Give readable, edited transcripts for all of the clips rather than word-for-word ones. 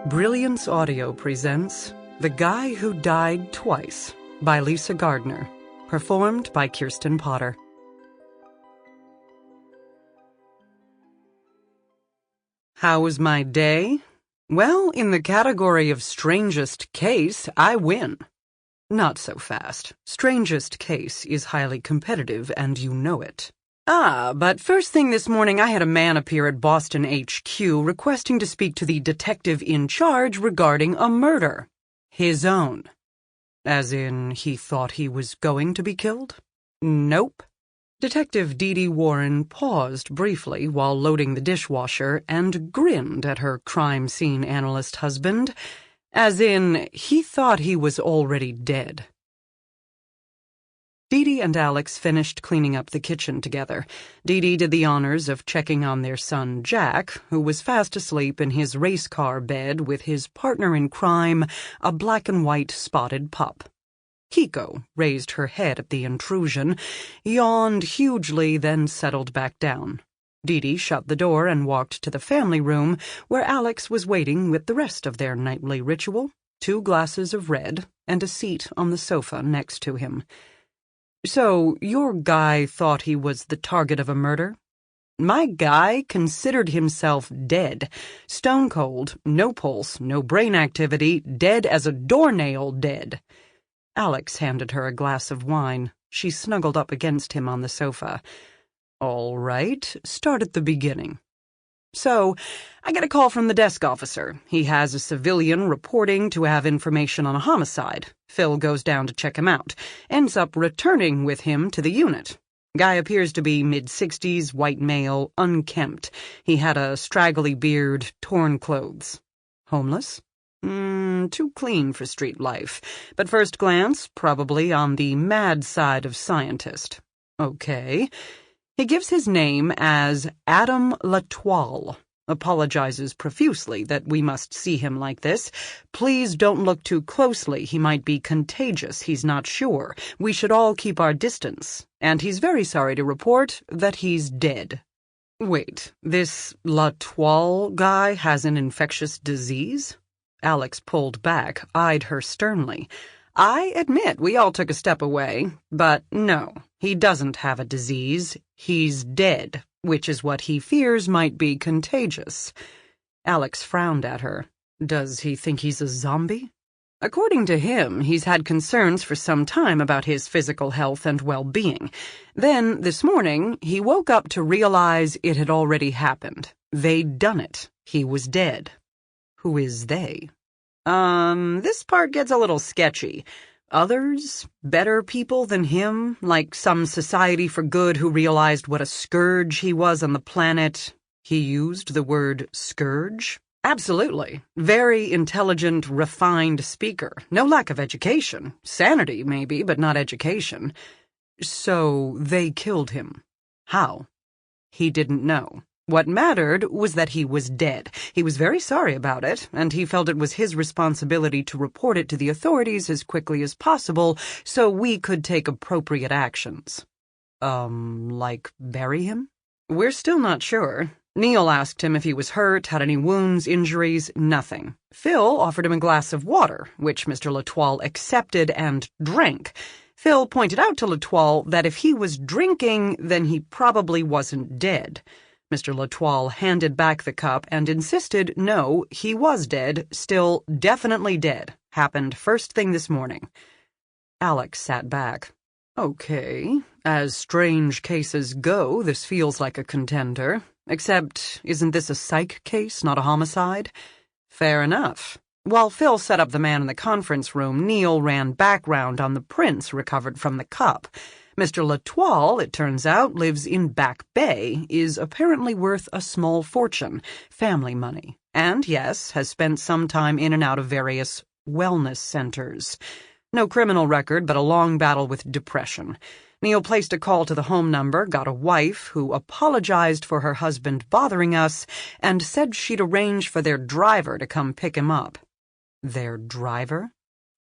Brilliance Audio presents The Guy Who Died Twice by Lisa Gardner, performed by Kirsten Potter. How was my day? Well, in the category of strangest case, I win. Not so fast. Strangest case is highly competitive, and you know it. But first thing this morning I had a man appear at Boston HQ requesting to speak to the detective in charge regarding a murder. His own. As in, he thought he was going to be killed? Nope. Detective Dee Dee Warren paused briefly while loading the dishwasher and grinned at her crime scene analyst husband, as in, he thought he was already dead. Dee Dee and Alex finished cleaning up the kitchen together. Dee Dee did the honors of checking on their son Jack, who was fast asleep in his race car bed with his partner in crime, a black and white spotted pup. Kiko raised her head at the intrusion, yawned hugely, then settled back down. Dee Dee shut the door and walked to the family room, where Alex was waiting with the rest of their nightly ritual, 2 glasses of red, and a seat on the sofa next to him. So, your guy thought he was the target of a murder? My guy considered himself dead. Stone cold, no pulse, no brain activity, dead as a doornail dead. Alex handed her a glass of wine. She snuggled up against him on the sofa. All right, start at the beginning. So, I get a call from the desk officer. He has a civilian reporting to have information on a homicide. Phil goes down to check him out, ends up returning with him to the unit. Guy appears to be mid-60s, white male, unkempt. He had a straggly beard, torn clothes. Homeless? Too clean for street life. But first glance, probably on the mad side of scientist. Okay. He gives his name as Adam Latoile. Apologizes profusely that we must see him like this. Please don't look too closely. He might be contagious. He's not sure. We should all keep our distance. And he's very sorry to report that he's dead. Wait, this Latoile guy has an infectious disease? Alex pulled back, eyed her sternly. I admit we all took a step away, but no, he doesn't have a disease. He's dead, which is what he fears might be contagious. Alex frowned at her. Does he think he's a zombie? According to him, he's had concerns for some time about his physical health and well-being. Then, this morning, he woke up to realize it had already happened. They'd done it. He was dead. Who is they? This part gets a little sketchy. Others? Better people than him? Like some society for good who realized what a scourge he was on the planet? He used the word scourge? Absolutely. Very intelligent, refined speaker. No lack of education. Sanity, maybe, but not education. So they killed him. How? He didn't know. What mattered was that he was dead. He was very sorry about it, and he felt it was his responsibility to report it to the authorities as quickly as possible so we could take appropriate actions. Like bury him? We're still not sure. Neil asked him if he was hurt, had any wounds, injuries, nothing. Phil offered him a glass of water, which Mr. Latoile accepted and drank. Phil pointed out to Latoile that if he was drinking, then he probably wasn't dead. Mr. Latoile handed back the cup and insisted, no, he was dead, still definitely dead. Happened first thing this morning. Alex sat back. Okay, as strange cases go, this feels like a contender. Except, isn't this a psych case, not a homicide? Fair enough. While Phil set up the man in the conference room, Neil ran background on the prints recovered from the cup. Mr. Latoile, it turns out, lives in Back Bay, is apparently worth a small fortune, family money, and, yes, has spent some time in and out of various wellness centers. No criminal record, but a long battle with depression. Neil placed a call to the home number, got a wife who apologized for her husband bothering us, and said she'd arrange for their driver to come pick him up. Their driver?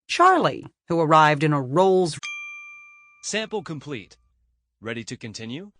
Charlie, who arrived in a Rolls. Sample complete. Ready to continue?